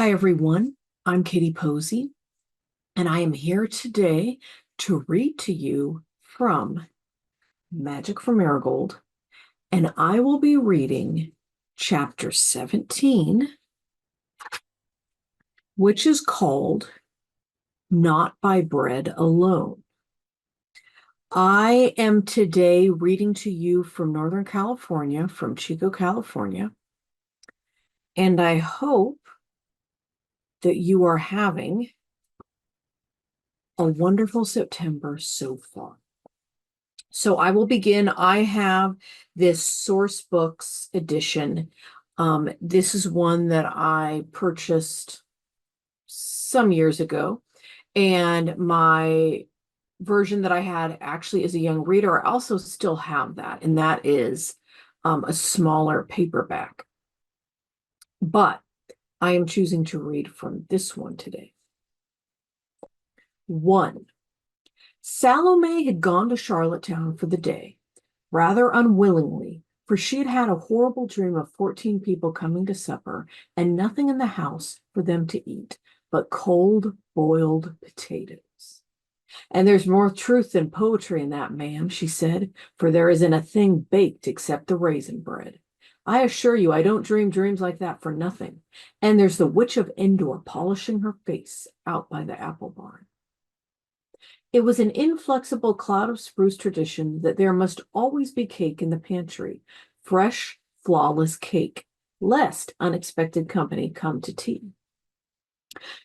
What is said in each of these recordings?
Hi, everyone. I'm Katie Posey, and I am here today to read to you from Magic for Marigold, and I will be reading chapter 17, which is called Not by Bread Alone. I am today reading to you from Northern California, from Chico, California, and I hope that you are having a wonderful September so far. So I will begin. I have this Source Books edition. This is one that I purchased some years ago, and my version that I had actually as a young reader, I also still have that, and that is a smaller paperback. But I am choosing to read from this one today. 1. Salome had gone to Charlottetown for the day, rather unwillingly, for she had had a horrible dream of 14 people coming to supper and nothing in the house for them to eat but cold boiled potatoes. And there's more truth than poetry in that, ma'am, she said, for there isn't a thing baked except the raisin bread. I assure you I don't dream dreams like that for nothing. And there's the witch of Endor polishing her face out by the apple barn. It was an inflexible cloud of spruce tradition that there must always be cake in the pantry, fresh, flawless cake, lest unexpected company come to tea.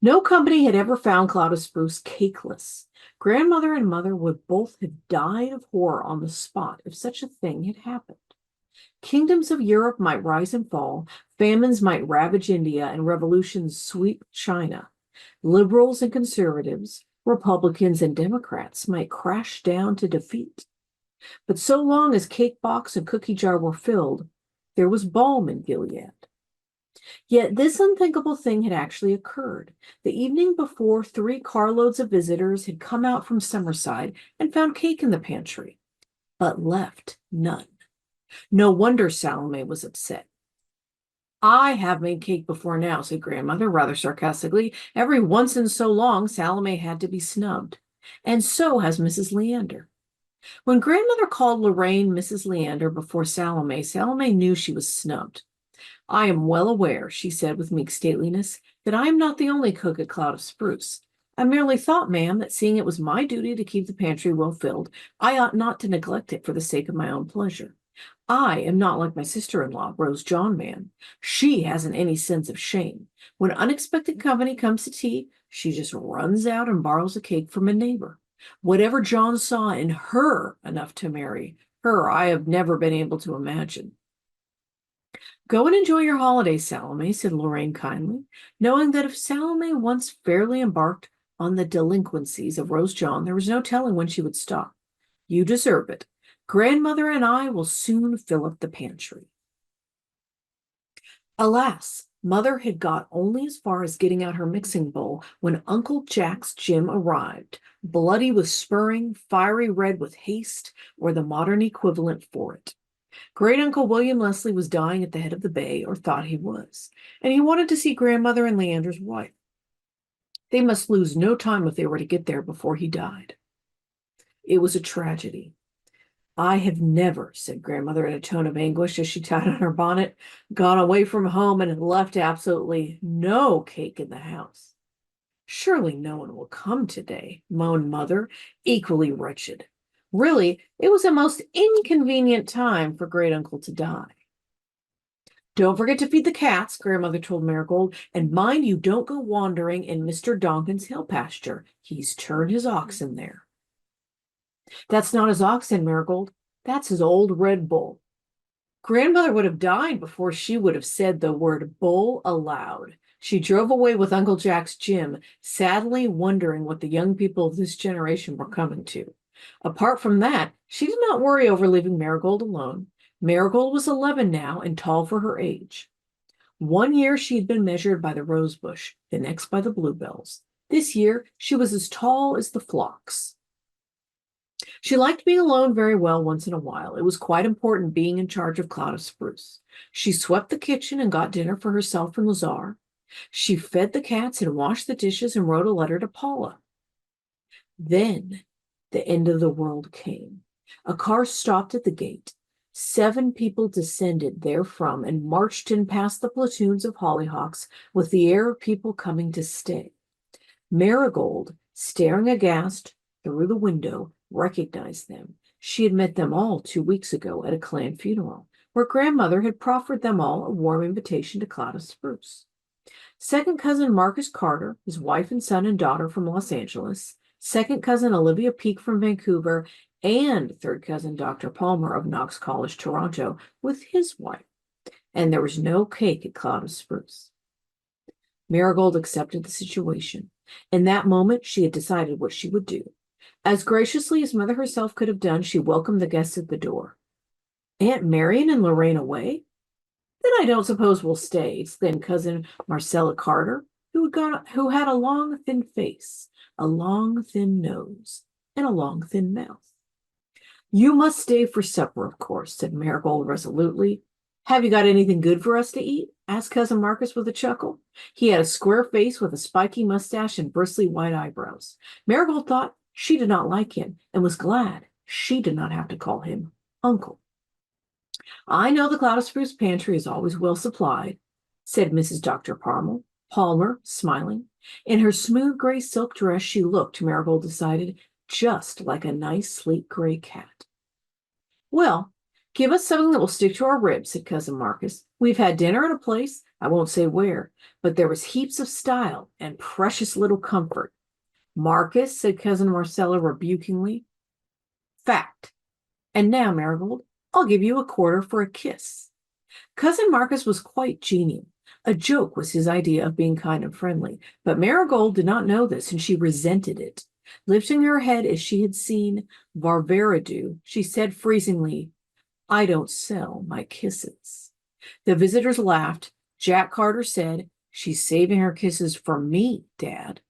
No company had ever found Cloud of Spruce cakeless. Grandmother and mother would both have died of horror on the spot if such a thing had happened. Kingdoms of Europe might rise and fall, famines might ravage India, and revolutions sweep China. Liberals and conservatives, Republicans and Democrats might crash down to defeat. But so long as cake box and cookie jar were filled, there was balm in Gilead. Yet this unthinkable thing had actually occurred. The evening before, 3 carloads of visitors had come out from Summerside and found cake in the pantry, but left none. No wonder Salome was upset. I have made cake before now, said Grandmother, rather sarcastically. Every once in so long, Salome had to be snubbed. And so has Mrs. Leander. When Grandmother called Lorraine Mrs. Leander before Salome, Salome knew she was snubbed. I am well aware, she said with meek stateliness, that I am not the only cook at Cloud of Spruce. I merely thought, ma'am, that seeing it was my duty to keep the pantry well filled, I ought not to neglect it for the sake of my own pleasure. I am not like my sister-in-law, Rose John, ma'am. She hasn't any sense of shame. When unexpected company comes to tea, she just runs out and borrows a cake from a neighbor. Whatever John saw in her enough to marry her, I have never been able to imagine. Go and enjoy your holidays, Salome, said Lorraine kindly, knowing that if Salome once fairly embarked on the delinquencies of Rose John, there was no telling when she would stop. You deserve it. Grandmother and I will soon fill up the pantry. Alas, Mother had got only as far as getting out her mixing bowl when Uncle Jack's Jim arrived, bloody with spurring, fiery red with haste, or the modern equivalent for it. Great Uncle William Leslie was dying at the head of the bay, or thought he was, and he wanted to see Grandmother and Leander's wife. They must lose no time if they were to get there before he died. It was a tragedy. I have never, said Grandmother in a tone of anguish as she tied on her bonnet, gone away from home and left absolutely no cake in the house. Surely no one will come today, moaned Mother, equally wretched. Really, it was a most inconvenient time for Great Uncle to die. Don't forget to feed the cats, Grandmother told Marigold, and mind you don't go wandering in Mr. Donkin's hill pasture. He's turned his oxen there. That's not his oxen, Marigold. That's his old red bull. Grandmother would have died before she would have said the word bull aloud. She drove away with Uncle Jack's Jim, sadly wondering what the young people of this generation were coming to. Apart from that, she did not worry over leaving Marigold alone. Marigold was 11 now and tall for her age. 1 year she had been measured by the rose bush, the next by the bluebells. This year she was as tall as the phlox. She liked being alone very well once in a while. It was quite important being in charge of Cloud of Spruce. She swept the kitchen and got dinner for herself and Lazar. She fed the cats and washed the dishes and wrote a letter to Paula. Then the end of the world came. A car stopped at the gate. 7 people descended therefrom and marched in past the platoons of hollyhocks with the air of people coming to stay. Marigold, staring aghast through the window, recognized them. She had met them all 2 weeks ago at a clan funeral, where grandmother had proffered them all a warm invitation to Cloud of Spruce. Second cousin Marcus Carter, his wife and son and daughter from Los Angeles, second cousin Olivia Peake from Vancouver, and third cousin Dr. Palmer of Knox College, Toronto, with his wife. And there was no cake at Cloud of Spruce. Marigold accepted the situation. In that moment, she had decided what she would do. As graciously as Mother herself could have done, she welcomed the guests at the door. Aunt Marion and Lorraine away? Then I don't suppose we'll stay, exclaimed cousin Marcella Carter, who had a long, thin face, a long, thin nose, and a long, thin mouth. You must stay for supper, of course, said Marigold resolutely. Have you got anything good for us to eat? Asked cousin Marcus with a chuckle. He had a square face with a spiky mustache and bristly white eyebrows. Marigold thought she did not like him and was glad she did not have to call him uncle. I know the Cloud of Spruce pantry is always well supplied, said Mrs. Dr. Palmer, smiling. In her smooth gray silk dress, she looked, Marigold decided, just like a nice, sleek gray cat. Well, give us something that will stick to our ribs, said cousin Marcus. We've had dinner at a place, I won't say where, but there was heaps of style and precious little comfort. Marcus, said cousin Marcella rebukingly. Fact. And now, Marigold, I'll give you a quarter for a kiss. Cousin Marcus was quite genial. A joke was his idea of being kind and friendly, but Marigold did not know this, and she resented it. Lifting her head as she had seen Varvera do, she said freezingly, I don't sell my kisses. The visitors laughed. Jack Carter said, She's saving her kisses for me, Dad.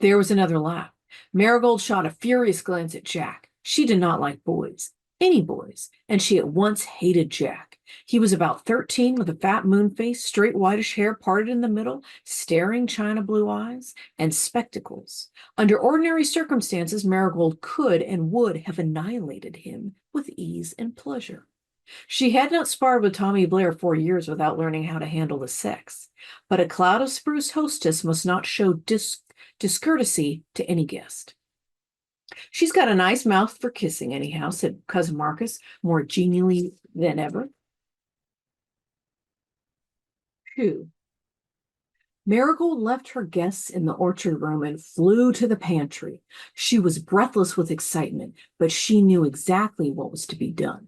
There was another laugh. Marigold shot a furious glance at Jack. She did not like boys, any boys, and she at once hated Jack. He was about 13 with a fat moon face, straight whitish hair parted in the middle, staring china blue eyes, and spectacles. Under ordinary circumstances, Marigold could and would have annihilated him with ease and pleasure. She had not sparred with Tommy Blair 4 years without learning how to handle the sex, but a Cloud of Spruce hostess must not show discourtesy to any guest. She's got a nice mouth for kissing, anyhow, said cousin Marcus, more genially than ever. Phew. Marigold left her guests in the orchard room and flew to the pantry. She was breathless with excitement, but she knew exactly what was to be done.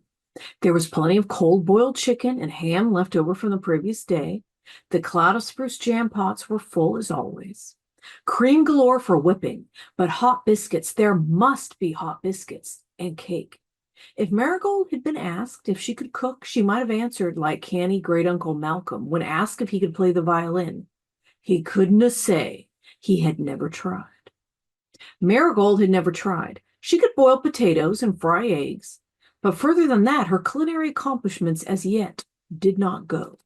There was plenty of cold boiled chicken and ham left over from the previous day. The Cloud of Spruce jam pots were full as always. Cream galore for whipping, but hot biscuits, there must be hot biscuits, and cake. If Marigold had been asked if she could cook, she might have answered like canny great-uncle Malcolm when asked if he could play the violin. He couldn't say he had never tried. Marigold had never tried. She could boil potatoes and fry eggs, but further than that, her culinary accomplishments as yet did not go.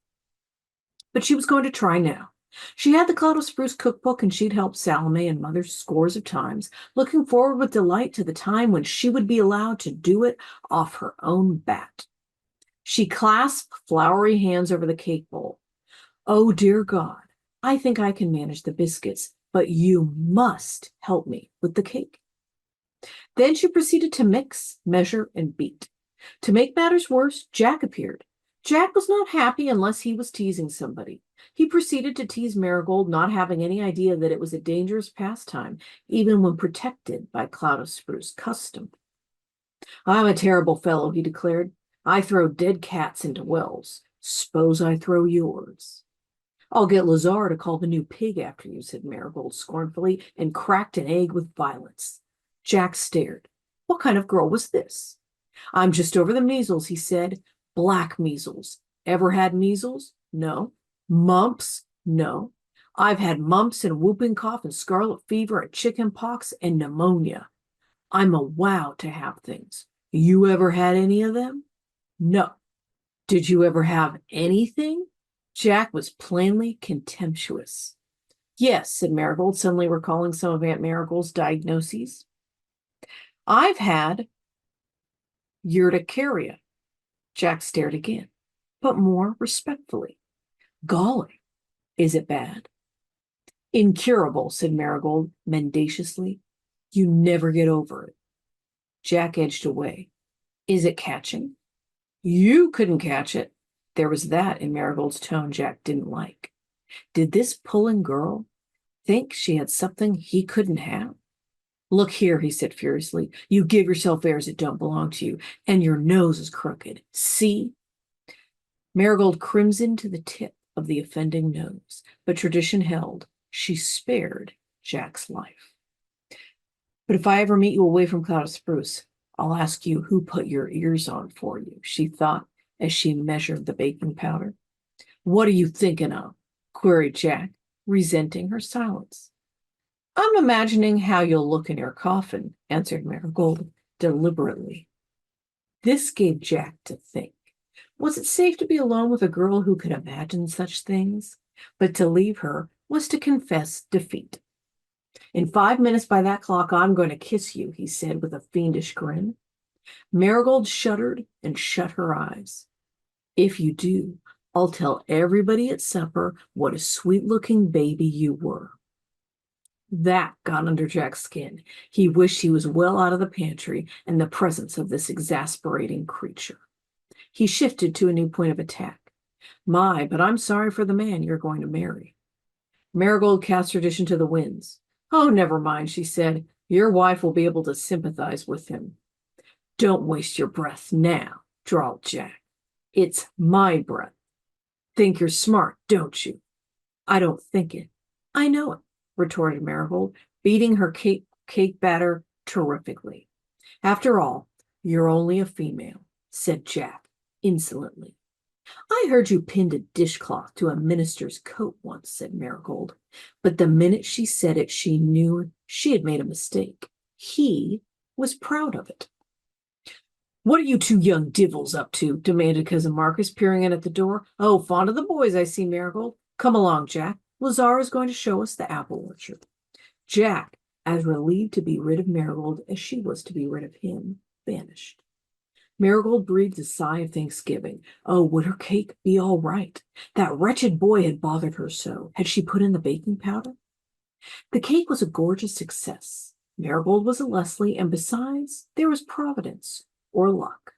But she was going to try now. She had the Cloud of Spruce cookbook, and she'd helped Salome and Mother scores of times, looking forward with delight to the time when she would be allowed to do it off her own bat. She clasped floury hands over the cake bowl. Oh, dear God, I think I can manage the biscuits, but you must help me with the cake. Then she proceeded to mix, measure, and beat. To make matters worse, Jack appeared. Jack was not happy unless he was teasing somebody. He proceeded to tease Marigold, not having any idea that it was a dangerous pastime, even when protected by Cloud of Spruce custom. I'm a terrible fellow, he declared. I throw dead cats into wells. Suppose I throw yours. I'll get Lazar to call the new pig after you, said Marigold scornfully, and cracked an egg with violence. Jack stared. What kind of girl was this? I'm just over the measles, he said. Black measles. Ever had measles? No. Mumps? No. I've had mumps and whooping cough and scarlet fever and chicken pox and pneumonia. I'm a wow to have things. You ever had any of them? No. Did you ever have anything? Jack was plainly contemptuous. Yes, said Marigold, suddenly recalling some of Aunt Marigold's diagnoses. I've had urticaria. Jack stared again, but more respectfully. Golly, is it bad? Incurable, said Marigold mendaciously. You never get over it. Jack edged away. Is it catching? You couldn't catch it. There was that in Marigold's tone Jack didn't like. Did this pulling girl think she had something he couldn't have? Look here, he said furiously. You give yourself airs that don't belong to you, and your nose is crooked. See? Marigold crimsoned to the tip of the offending nose, but tradition held. She spared Jack's life. But if I ever meet you away from Cloud of Spruce, I'll ask you who put your ears on for you, she thought as she measured the baking powder. What are you thinking of? Queried Jack, resenting her silence. I'm imagining how you'll look in your coffin, answered Marigold deliberately. This gave Jack to think. Was it safe to be alone with a girl who could imagine such things? But to leave her was to confess defeat. In 5 minutes by that clock, I'm going to kiss you, he said with a fiendish grin. Marigold shuddered and shut her eyes. If you do, I'll tell everybody at supper what a sweet-looking baby you were. That got under Jack's skin. He wished he was well out of the pantry and the presence of this exasperating creature. He shifted to a new point of attack. My, but I'm sorry for the man you're going to marry. Marigold cast her dish into the winds. Oh, never mind, she said. Your wife will be able to sympathize with him. Don't waste your breath now, drawled Jack. It's my breath. Think you're smart, don't you? I don't think it. I know it, retorted Marigold, beating her cake batter terrifically. After all, you're only a female, said Jack insolently. I heard you pinned a dishcloth to a minister's coat once, said Marigold. But the minute she said it, she knew she had made a mistake. He was proud of it. What are you two young divils up to? Demanded Cousin Marcus, peering in at the door. Oh, fond of the boys, I see, Marigold. Come along, Jack. Lazar is going to show us the apple orchard. Jack, as relieved to be rid of Marigold as she was to be rid of him, vanished. Marigold breathed a sigh of thanksgiving. Oh, would her cake be all right? That wretched boy had bothered her so. Had she put in the baking powder? The cake was a gorgeous success. Marigold was a Leslie, and besides, there was Providence, or luck.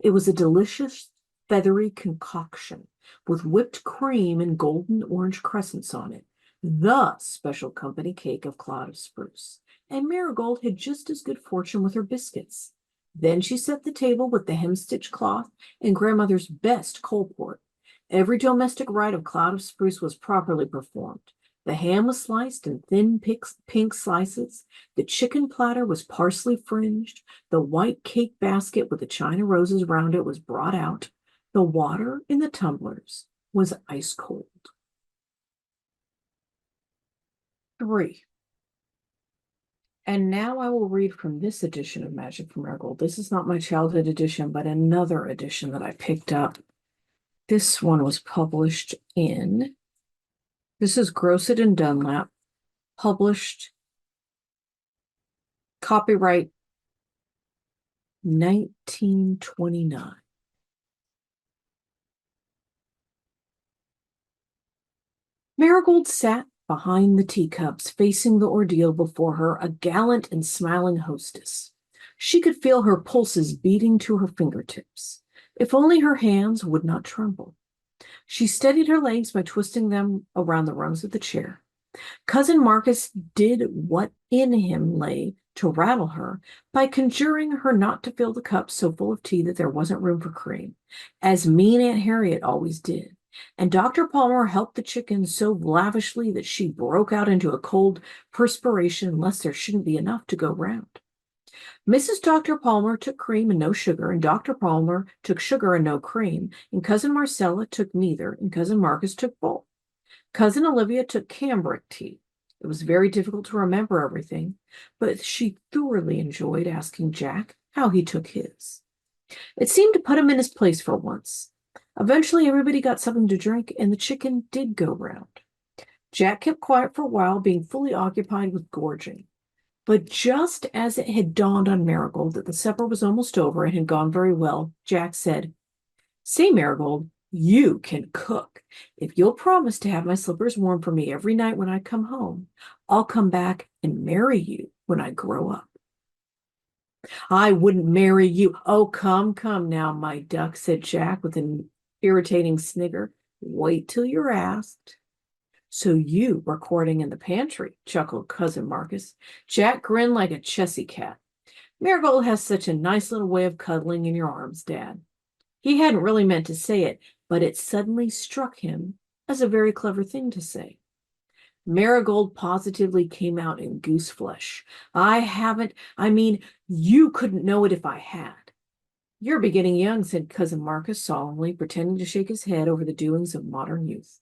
It was a delicious, feathery concoction with whipped cream and golden orange crescents on it, the special company cake of Cloud of Spruce, and Marigold had just as good fortune with her biscuits. Then she set the table with the hemstitch cloth and grandmother's best coal port. Every domestic rite of Cloud of Spruce was properly performed. The ham was sliced in thin pink slices. The chicken platter was parsley fringed. The white cake basket with the china roses round it was brought out. The water in the tumblers was ice cold. 3. And now I will read from this edition of Magic from Marigold. This is not my childhood edition, but another edition that I picked up. This one was published in, this is Grosset and Dunlap, published, copyright 1929. Marigold sat behind the teacups, facing the ordeal before her, a gallant and smiling hostess. She could feel her pulses beating to her fingertips. If only her hands would not tremble. She steadied her legs by twisting them around the rungs of the chair. Cousin Marcus did what in him lay to rattle her by conjuring her not to fill the cups so full of tea that there wasn't room for cream, as mean Aunt Harriet always did. And Dr. Palmer helped the chicken so lavishly that she broke out into a cold perspiration lest there shouldn't be enough to go round. Mrs. Dr. Palmer took cream and no sugar, and Dr. Palmer took sugar and no cream, and Cousin Marcella took neither, and Cousin Marcus took both. Cousin Olivia took cambric tea. It was very difficult to remember everything, but she thoroughly enjoyed asking Jack how he took his. It seemed to put him in his place for once. Eventually, everybody got something to drink, and the chicken did go round. Jack kept quiet for a while, being fully occupied with gorging. But just as it had dawned on Marigold that the supper was almost over and had gone very well, Jack said, "Say, Marigold, you can cook. If you'll promise to have my slippers warm for me every night when I come home, I'll come back and marry you when I grow up." "I wouldn't marry you." "Oh, come now, my duck," said Jack with an irritating snigger. "Wait till you're asked." "So you were courting in the pantry," chuckled Cousin Marcus. Jack grinned like a Chessy cat. "Marigold has such a nice little way of cuddling in your arms, Dad." He hadn't really meant to say it, but it suddenly struck him as a very clever thing to say. Marigold positively came out in goose flesh. I mean, you couldn't know it if I had." "You're beginning young," said Cousin Marcus solemnly, pretending to shake his head over the doings of modern youth.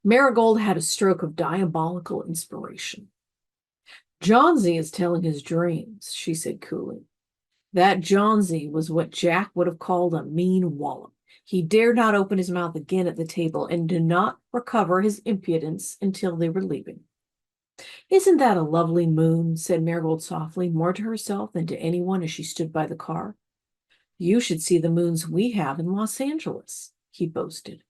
Marigold had a stroke of diabolical inspiration. "Johnsy is telling his dreams," she said coolly. That Johnsy was what Jack would have called a mean wallop. He dared not open his mouth again at the table and did not recover his impudence until they were leaving. "Isn't that a lovely moon?" said Marigold softly, more to herself than to anyone as she stood by the car. "You should see the moons we have in Los Angeles," he boasted.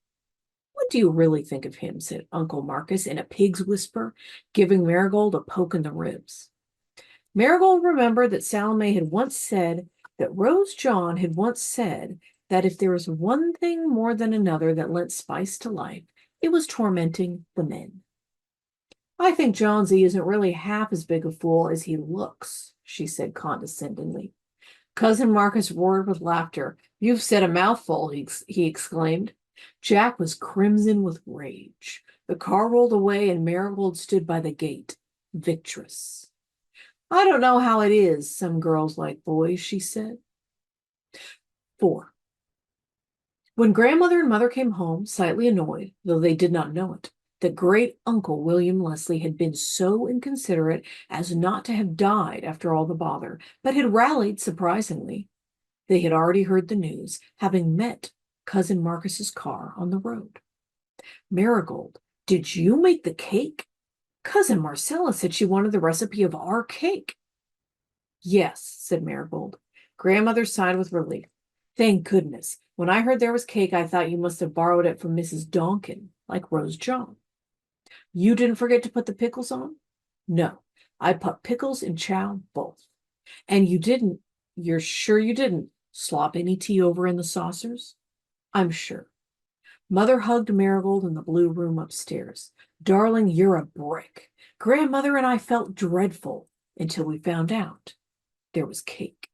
"What do you really think of him?" said Uncle Marcus in a pig's whisper, giving Marigold a poke in the ribs. Marigold remembered that Salome had once said that Rose John had once said that if there was one thing more than another that lent spice to life, it was tormenting the men. "I think Johnsy isn't really half as big a fool as he looks," she said condescendingly. Cousin Marcus roared with laughter. "You've said a mouthful," he exclaimed. Jack was crimson with rage. The car rolled away and Marigold stood by the gate, victorious. "I don't know how it is some girls like boys," she said. 4. When Grandmother and Mother came home, slightly annoyed, though they did not know it, that great uncle William Leslie had been so inconsiderate as not to have died after all the bother, but had rallied surprisingly, they had already heard the news, having met Cousin Marcus's car on the road. "Marigold, did you make the cake? Cousin Marcella said she wanted the recipe of our cake." "Yes," said Marigold. Grandmother sighed with relief. "Thank goodness. When I heard there was cake, I thought you must have borrowed it from Mrs. Donkin, like Rose John." "You didn't forget to put the pickles on?" "No, I put pickles and chow both." "And you're sure you didn't slop any tea over in the saucers?" "I'm sure." Mother hugged Marigold in the blue room upstairs. "Darling, you're a brick. Grandmother and I felt dreadful until we found out there was cake."